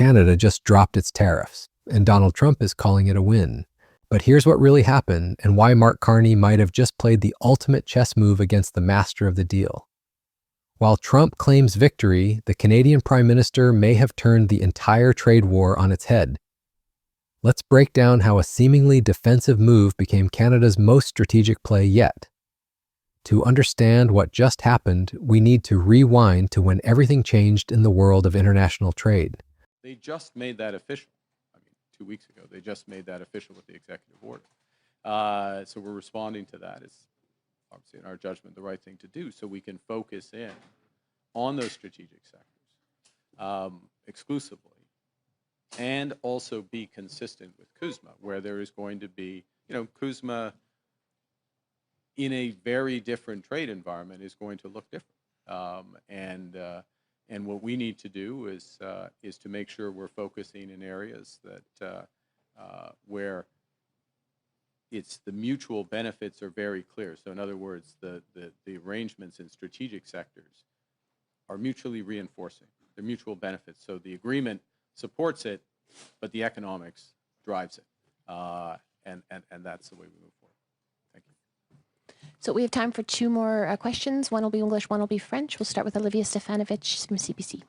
Canada just dropped its tariffs, and Donald Trump is calling it a win. But here's what really happened and why Mark Carney might have just played the ultimate chess move against the master of the deal. While Trump claims victory, the Canadian Prime Minister may have turned the entire trade war on its head. Let's break down how a seemingly defensive move became Canada's most strategic play yet. To understand what just happened, we need to rewind to when everything changed in the world of international trade. They just made that official. 2 weeks ago, they just made that official with the executive order. So we're responding to that. It's obviously, in our judgment, the right thing to do so we can focus in on those strategic sectors exclusively, and also be consistent with CUSMA, where there is going to be, CUSMA in a very different trade environment is going to look different. And what we need to do is to make sure we're focusing in areas that where it's the mutual benefits are very clear. So in other words, the arrangements in strategic sectors are mutually reinforcing. They're mutual benefits. So the agreement supports it, but the economics drives it. And that's the way we move forward. Thank you. So we have time for two more questions. One will be English, one will be French. We'll start with Olivia Stefanovich from CBC.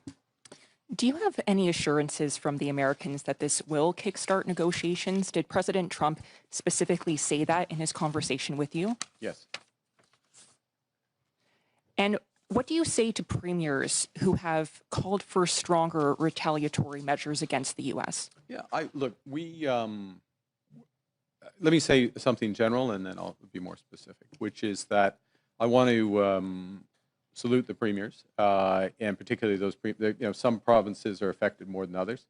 Do you have any assurances from the Americans that this will kickstart negotiations? Did President Trump specifically say that in his conversation with you? Yes. And what do you say to premiers who have called for stronger retaliatory measures against the U.S.? Yeah, look, let me say something general and then I'll be more specific, which is that I want to salute the premiers, and particularly those, some provinces are affected more than others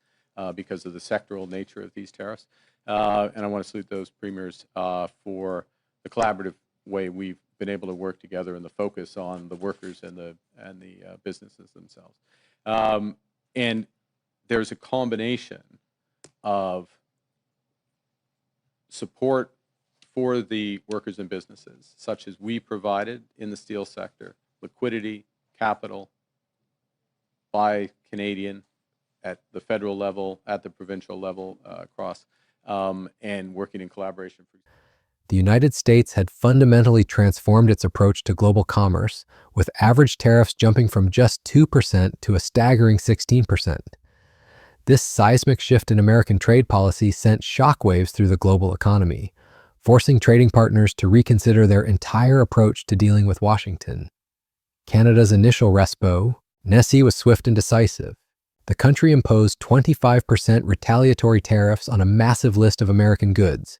because of the sectoral nature of these tariffs. And I want to salute those premiers for the collaborative way we've been able to work together and the focus on the workers and the businesses themselves. And there's a combination of support for the workers and businesses, such as we provided in the steel sector, liquidity, capital, by Canadian, at the federal level, at the provincial level, across, and working in collaboration. The United States had fundamentally transformed its approach to global commerce, with average tariffs jumping from just 2% to a staggering 16%. This seismic shift in American trade policy sent shockwaves through the global economy, forcing trading partners to reconsider their entire approach to dealing with Washington. Canada's initial response, was swift and decisive. The country imposed 25% retaliatory tariffs on a massive list of American goods,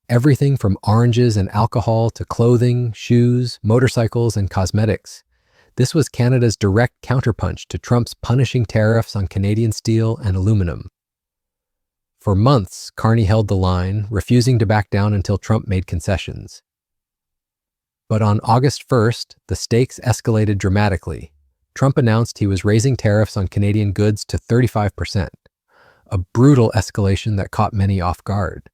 everything from oranges and alcohol to clothing, shoes, motorcycles, and cosmetics. This was Canada's direct counterpunch to Trump's punishing tariffs on Canadian steel and aluminum. For months, Carney held the line, refusing to back down until Trump made concessions. But on August 1st, the stakes escalated dramatically. Trump announced he was raising tariffs on Canadian goods to 35%, a brutal escalation that caught many off guard.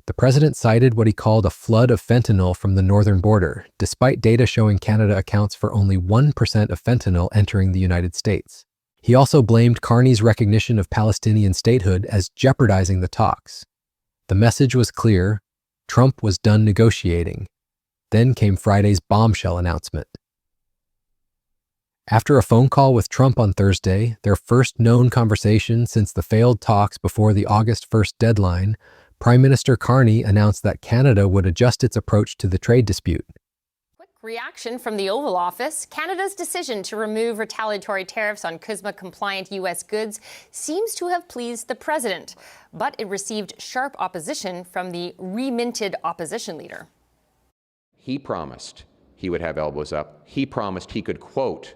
The president cited what he called a flood of fentanyl from the northern border, despite data showing Canada accounts for only 1% of fentanyl entering the United States. He also blamed Carney's recognition of Palestinian statehood as jeopardizing the talks. The message was clear: Trump was done negotiating. Then came Friday's bombshell announcement. After a phone call with Trump on Thursday, their first known conversation since the failed talks before the August 1st deadline, Prime Minister Carney announced that Canada would adjust its approach to the trade dispute. Quick reaction from the Oval Office. Canada's decision to remove retaliatory tariffs on CUSMA-compliant U.S. goods seems to have pleased the president, but it received sharp opposition from the reminted opposition leader. He promised he would have elbows up. He promised he could, quote,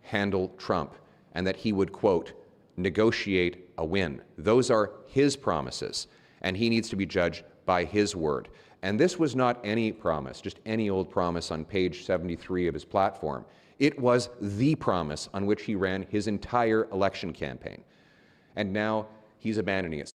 handle Trump, and that he would, quote, negotiate a win. Those are his promises, and he needs to be judged by his word. And this was not any promise, just any old promise on page 73 of his platform. It was the promise on which he ran his entire election campaign. And now he's abandoning it.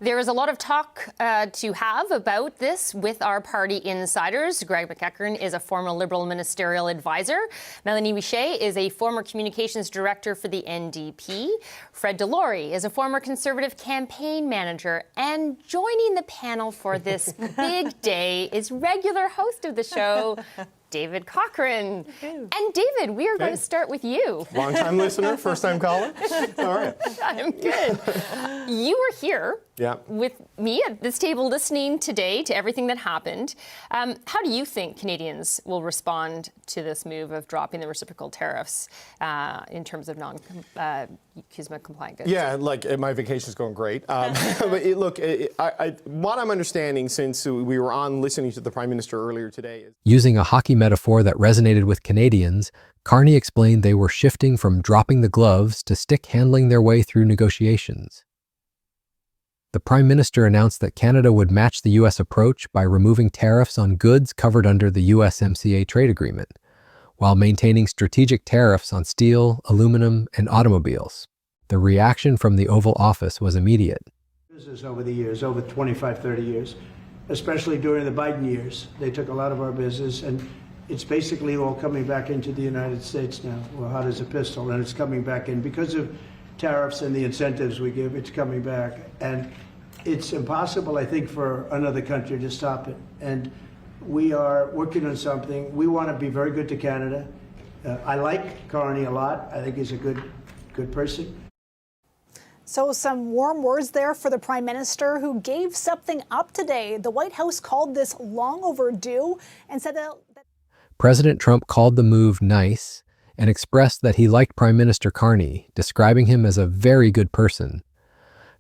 There is a lot of talk to have about this with our party insiders. Greg McEachern is a former Liberal ministerial advisor. Melanie Richet is a former communications director for the NDP. Fred Delory is a former Conservative campaign manager. And joining the panel for this big day is regular host of the show, David Cochrane. And David, we are going to start with you. Long-time listener, first-time caller? All right. I'm good. You were here with me at this table listening today to everything that happened. How do you think Canadians will respond to this move of dropping the reciprocal tariffs in terms of non-CUSMA compliant goods? Yeah, my vacation's going great. But what I'm understanding since we were on listening to the Prime Minister earlier today is... Using a hockey metaphor that resonated with Canadians, Carney explained they were shifting from dropping the gloves to stick-handling their way through negotiations. The Prime Minister announced that Canada would match the U.S. approach by removing tariffs on goods covered under the USMCA trade agreement, while maintaining strategic tariffs on steel, aluminum, and automobiles. The reaction from the Oval Office was immediate. Business over the years, over 25, 30 years, especially during the Biden years. They took a lot of our business, and it's basically all coming back into the United States now. Well, hot as a pistol, and it's coming back in. Because of tariffs and the incentives we give, it's coming back. And it's impossible, I think, for another country to stop it. And we are working on something. We want to be very good to Canada. I like Carney a lot. I think he's a good person. So some warm words there for the Prime Minister, who gave something up today. The White House called this long overdue and said that... President Trump called the move nice and expressed that he liked Prime Minister Carney, describing him as a very good person.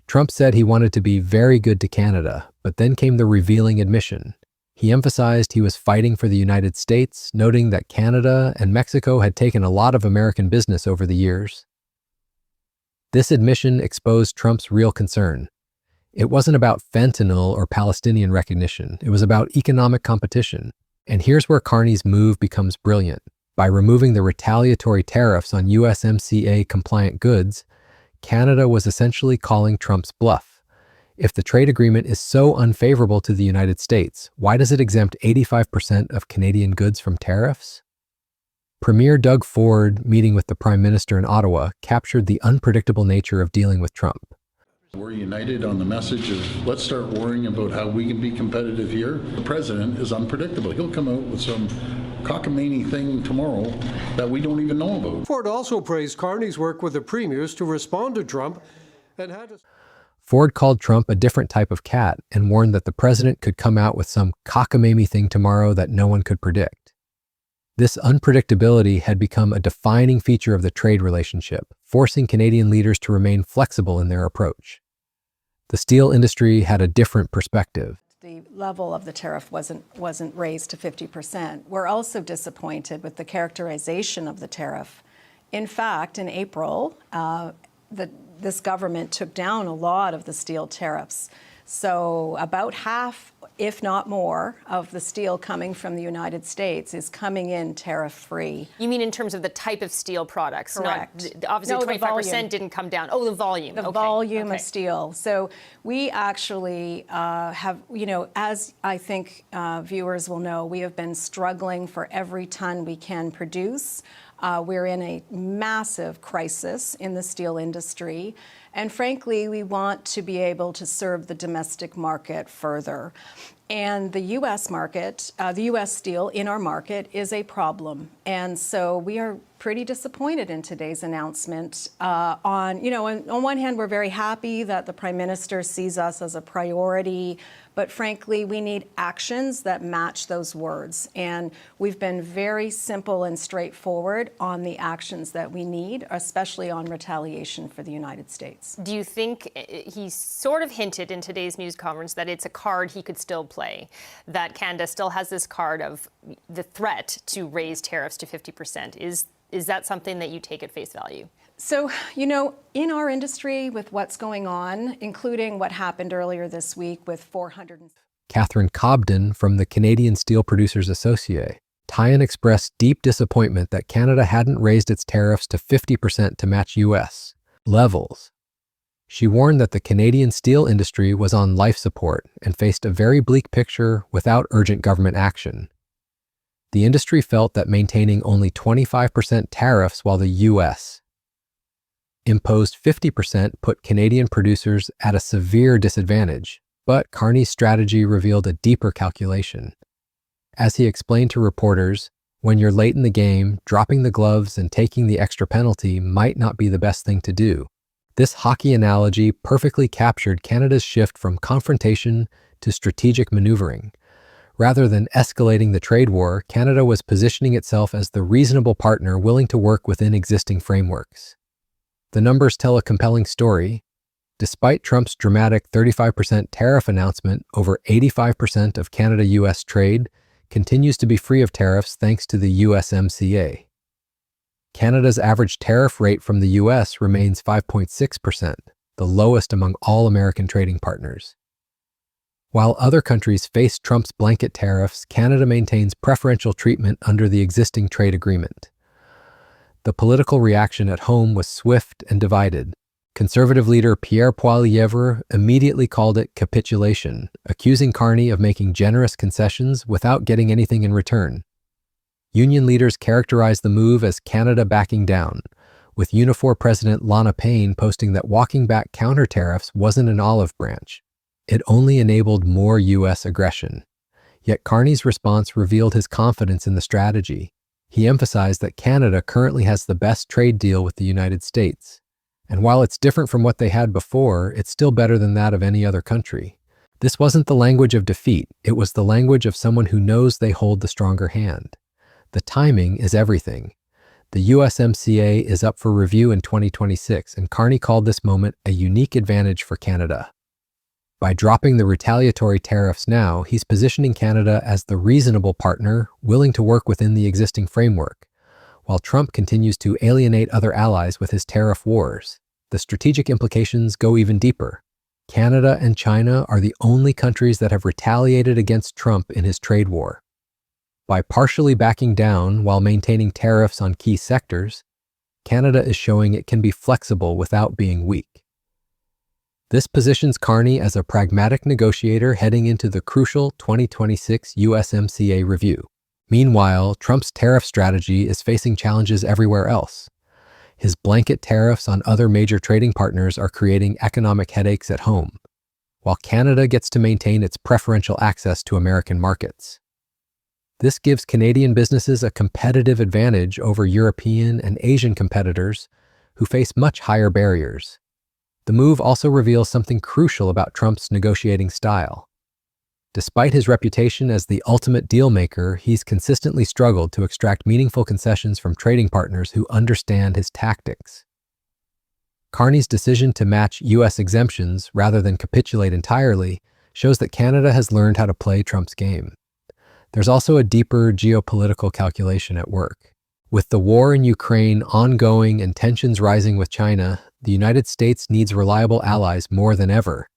Trump said he wanted to be very good to Canada, but then came the revealing admission. He emphasized he was fighting for the United States, noting that Canada and Mexico had taken a lot of American business over the years. This admission exposed Trump's real concern. It wasn't about fentanyl or Palestinian recognition. It was about economic competition. And here's where Carney's move becomes brilliant. By removing the retaliatory tariffs on USMCA-compliant goods, Canada was essentially calling Trump's bluff. If the trade agreement is so unfavorable to the United States, why does it exempt 85% of Canadian goods from tariffs? Premier Doug Ford, meeting with the Prime Minister in Ottawa, captured the unpredictable nature of dealing with Trump. We're united on the message of let's start worrying about how we can be competitive here. The president is unpredictable. He'll come out with some cockamamie thing tomorrow that we don't even know about. Ford also praised Carney's work with the premiers to respond to Trump and had to... Ford called Trump a different type of cat and warned that the president could come out with some cockamamie thing tomorrow that no one could predict. This unpredictability had become a defining feature of the trade relationship, forcing Canadian leaders to remain flexible in their approach. The steel industry had a different perspective. The level of the tariff wasn't raised to 50%. We're also disappointed with the characterization of the tariff. In fact, in April, this government took down a lot of the steel tariffs. So about half, if not more, of the steel coming from the United States is coming in tariff-free. You mean in terms of the type of steel products? Correct. Not, obviously, 25% didn't come down. Oh, the volume. The volume of steel. So we actually have, as I think viewers will know, we have been struggling for every ton we can produce. We're in a massive crisis in the steel industry. And frankly, we want to be able to serve the domestic market further. And the U.S. market, the U.S. steel in our market is a problem. And so we are pretty disappointed in today's announcement. On one hand, we're very happy that the Prime Minister sees us as a priority. But frankly, we need actions that match those words. And we've been very simple and straightforward on the actions that we need, especially on retaliation for the United States. Do you think he sort of hinted in today's news conference that it's a card he could still play, that Canada still has this card of the threat to raise tariffs to 50%? Is that something that you take at face value? So, in our industry, with what's going on, including what happened earlier this week with 400... Catherine Cobden from the Canadian Steel Producers Association. Tyan expressed deep disappointment that Canada hadn't raised its tariffs to 50% to match U.S. levels. She warned that the Canadian steel industry was on life support and faced a very bleak picture without urgent government action. The industry felt that maintaining only 25% tariffs while the U.S. imposed 50% put Canadian producers at a severe disadvantage, but Carney's strategy revealed a deeper calculation. As he explained to reporters, when you're late in the game, dropping the gloves and taking the extra penalty might not be the best thing to do. This hockey analogy perfectly captured Canada's shift from confrontation to strategic maneuvering. Rather than escalating the trade war, Canada was positioning itself as the reasonable partner willing to work within existing frameworks. The numbers tell a compelling story. Despite Trump's dramatic 35% tariff announcement, over 85% of Canada-US trade continues to be free of tariffs thanks to the USMCA. Canada's average tariff rate from the U.S. remains 5.6%, the lowest among all American trading partners. While other countries face Trump's blanket tariffs, Canada maintains preferential treatment under the existing trade agreement. The political reaction at home was swift and divided. Conservative leader Pierre Poilievre immediately called it capitulation, accusing Carney of making generous concessions without getting anything in return. Union leaders characterized the move as Canada backing down, with Unifor President Lana Payne posting that walking back counter tariffs wasn't an olive branch. It only enabled more U.S. aggression. Yet Carney's response revealed his confidence in the strategy. He emphasized that Canada currently has the best trade deal with the United States. And while it's different from what they had before, it's still better than that of any other country. This wasn't the language of defeat. It was the language of someone who knows they hold the stronger hand. The timing is everything. The USMCA is up for review in 2026, and Carney called this moment a unique advantage for Canada. By dropping the retaliatory tariffs now, he's positioning Canada as the reasonable partner willing to work within the existing framework, while Trump continues to alienate other allies with his tariff wars. The strategic implications go even deeper. Canada and China are the only countries that have retaliated against Trump in his trade war. By partially backing down while maintaining tariffs on key sectors, Canada is showing it can be flexible without being weak. This positions Carney as a pragmatic negotiator heading into the crucial 2026 USMCA review. Meanwhile, Trump's tariff strategy is facing challenges everywhere else. His blanket tariffs on other major trading partners are creating economic headaches at home, while Canada gets to maintain its preferential access to American markets. This gives Canadian businesses a competitive advantage over European and Asian competitors who face much higher barriers. The move also reveals something crucial about Trump's negotiating style. Despite his reputation as the ultimate deal maker, he's consistently struggled to extract meaningful concessions from trading partners who understand his tactics. Carney's decision to match U.S. exemptions rather than capitulate entirely shows that Canada has learned how to play Trump's game. There's also a deeper geopolitical calculation at work. With the war in Ukraine ongoing and tensions rising with China, the United States needs reliable allies more than ever.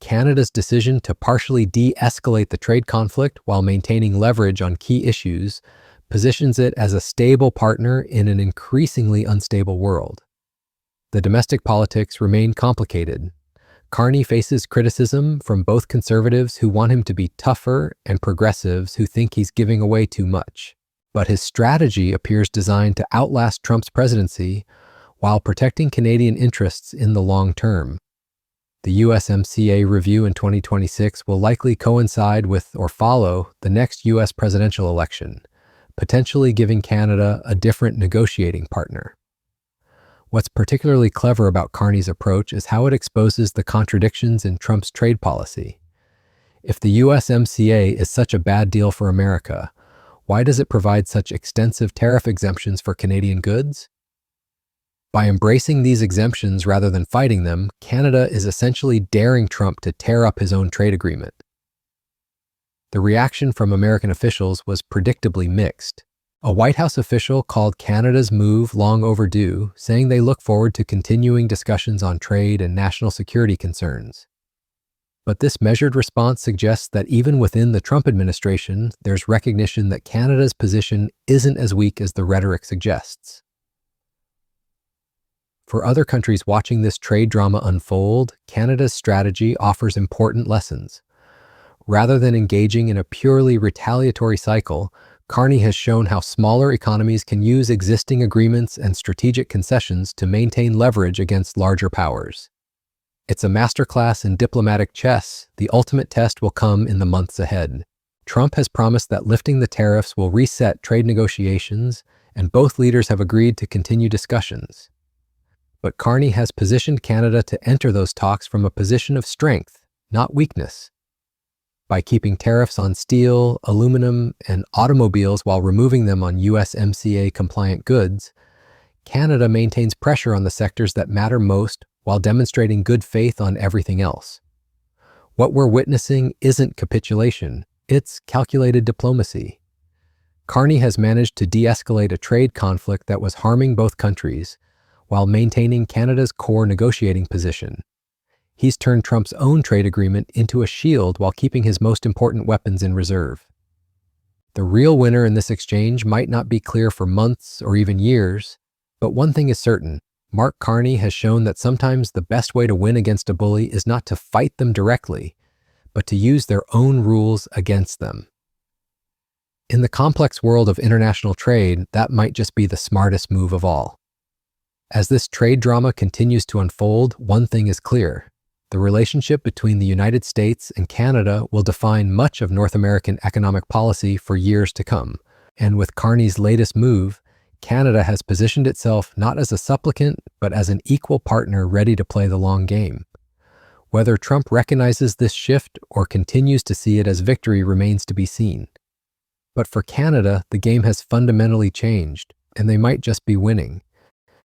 Canada's decision to partially de-escalate the trade conflict while maintaining leverage on key issues positions it as a stable partner in an increasingly unstable world. The domestic politics remain complicated. Carney faces criticism from both conservatives who want him to be tougher and progressives who think he's giving away too much. But his strategy appears designed to outlast Trump's presidency while protecting Canadian interests in the long term. The USMCA review in 2026 will likely coincide with or follow the next U.S. presidential election, potentially giving Canada a different negotiating partner. What's particularly clever about Carney's approach is how it exposes the contradictions in Trump's trade policy. If the USMCA is such a bad deal for America, why does it provide such extensive tariff exemptions for Canadian goods? By embracing these exemptions rather than fighting them, Canada is essentially daring Trump to tear up his own trade agreement. The reaction from American officials was predictably mixed. A White House official called Canada's move long overdue, saying they look forward to continuing discussions on trade and national security concerns. But this measured response suggests that even within the Trump administration, there's recognition that Canada's position isn't as weak as the rhetoric suggests. For other countries watching this trade drama unfold, Canada's strategy offers important lessons. Rather than engaging in a purely retaliatory cycle, Carney has shown how smaller economies can use existing agreements and strategic concessions to maintain leverage against larger powers. It's a masterclass in diplomatic chess. The ultimate test will come in the months ahead. Trump has promised that lifting the tariffs will reset trade negotiations, and both leaders have agreed to continue discussions. But Carney has positioned Canada to enter those talks from a position of strength, not weakness. By keeping tariffs on steel, aluminum, and automobiles while removing them on USMCA-compliant goods, Canada maintains pressure on the sectors that matter most while demonstrating good faith on everything else. What we're witnessing isn't capitulation, it's calculated diplomacy. Carney has managed to de-escalate a trade conflict that was harming both countries, while maintaining Canada's core negotiating position. He's turned Trump's own trade agreement into a shield while keeping his most important weapons in reserve. The real winner in this exchange might not be clear for months or even years, but one thing is certain: Mark Carney has shown that sometimes the best way to win against a bully is not to fight them directly, but to use their own rules against them. In the complex world of international trade, that might just be the smartest move of all. As this trade drama continues to unfold, one thing is clear: the relationship between the United States and Canada will define much of North American economic policy for years to come. And with Carney's latest move, Canada has positioned itself not as a supplicant, but as an equal partner ready to play the long game. Whether Trump recognizes this shift or continues to see it as victory remains to be seen. But for Canada, the game has fundamentally changed, and they might just be winning.